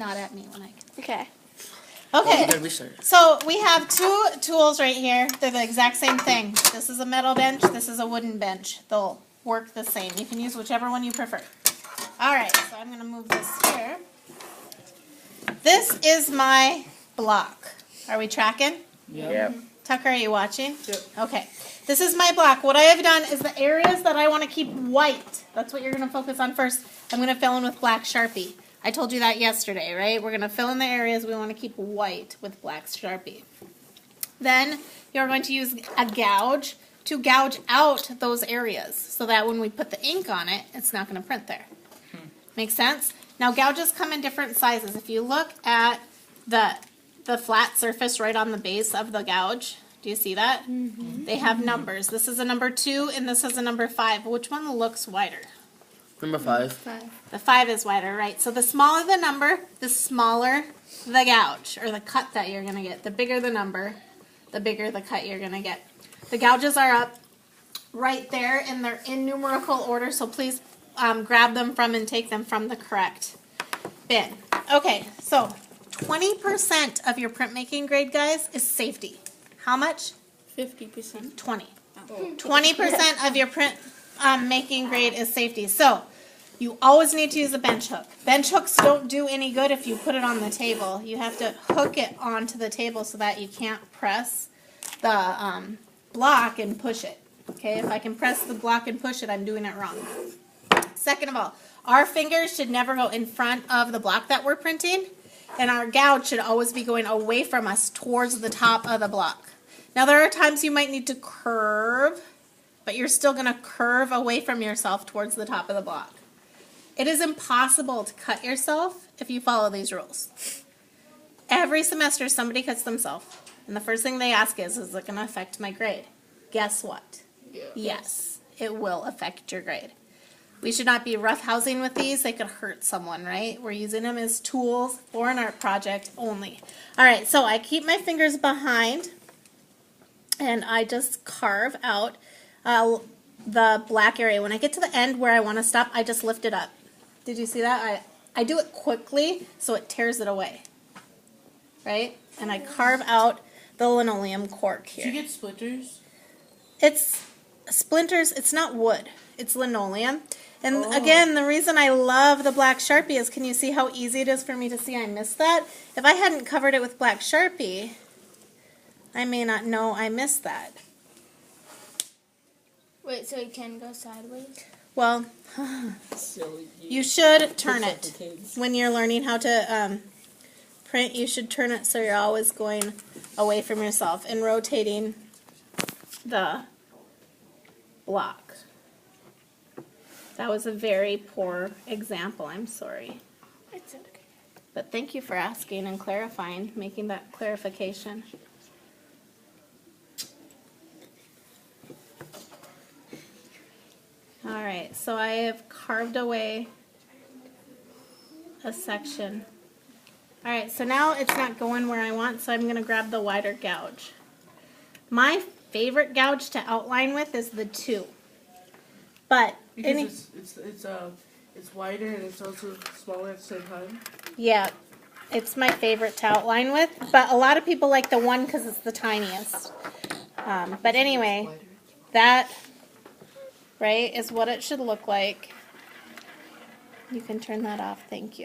Not at me when I can. Okay. Okay, so we have two tools right here. They're the exact same thing. This is a metal bench. This is a wooden bench. They'll work the same. You can use whichever one you prefer. All right, so I'm going to move this here. This is my block. Are we tracking? Yep. Tucker, are you watching? Yep. Okay. This is my block. What I have done is the areas that I want to keep white. That's what you're going to focus on first. I'm going to fill in with black Sharpie. I told you that yesterday, right? We're going to fill in the areas we want to keep white with black Sharpie. Then you're going to use a gouge to gouge out those areas so that when we put the ink on it, it's not going to print there. Make sense? Now gouges come in different sizes. If you look at the flat surface right on the base of the gouge, do you see that? Mm-hmm. They have numbers. This is a number 2 and this is a number 5. Which one looks wider? Number 5. 5. The 5 is wider, right? So the smaller the number, the smaller the gouge, or the cut that you're going to get. The bigger the number, the bigger the cut you're going to get. The gouges are up right there, and they're in numerical order, so please grab them from and take them from the correct bin. Okay, so 20% of your printmaking grade, guys, is safety. How much? 50%. 20. 20% of your print making grade is safety. So you always need to use a bench hook. Bench hooks don't do any good if you put it on the table. You have to hook it onto the table so that you can't press the block and push it. Okay, if I can press the block and push it, I'm doing it wrong. Second of all, our fingers should never go in front of the block that we're printing, and our gouge should always be going away from us towards the top of the block. Now there are times you might need to curve, but you're still going to curve away from yourself towards the top of the block. It is impossible to cut yourself if you follow these rules. Every semester somebody cuts themselves, and the first thing they ask is it going to affect my grade? Guess what? Yeah. Yes, it will affect your grade. We should not be roughhousing with these. They could hurt someone, right? We're using them as tools for an art project only. All right, so I keep my fingers behind, and I just carve out the black area. When I get to the end where I want to stop, I just lift it up. Did you see that? I do it quickly so it tears it away, right? And I carve out the linoleum cork here. Did you get splinters? It's splinters. It's not wood. It's linoleum. And again, the reason I love the black Sharpie is, can you see how easy it is for me to see I missed that? If I hadn't covered it with black Sharpie, I may not know I missed that. Wait, so it can go sideways? Well, you should turn it. When you're learning how to print, you should turn it so you're always going away from yourself and rotating the block. That was a very poor example. I'm sorry. It's okay. But thank you for asking and clarifying, making that clarification. Alright, so I have carved away a section. Alright, so now it's not going where I want, so I'm going to grab the wider gouge. My favorite gouge to outline with is the 2. But Because it's wider and it's also smaller at the same time. yeah, it's my favorite to outline with. But a lot of people like the 1 because it's the tiniest. But anyway, that right is what it should look like. You can turn that off. Thank you.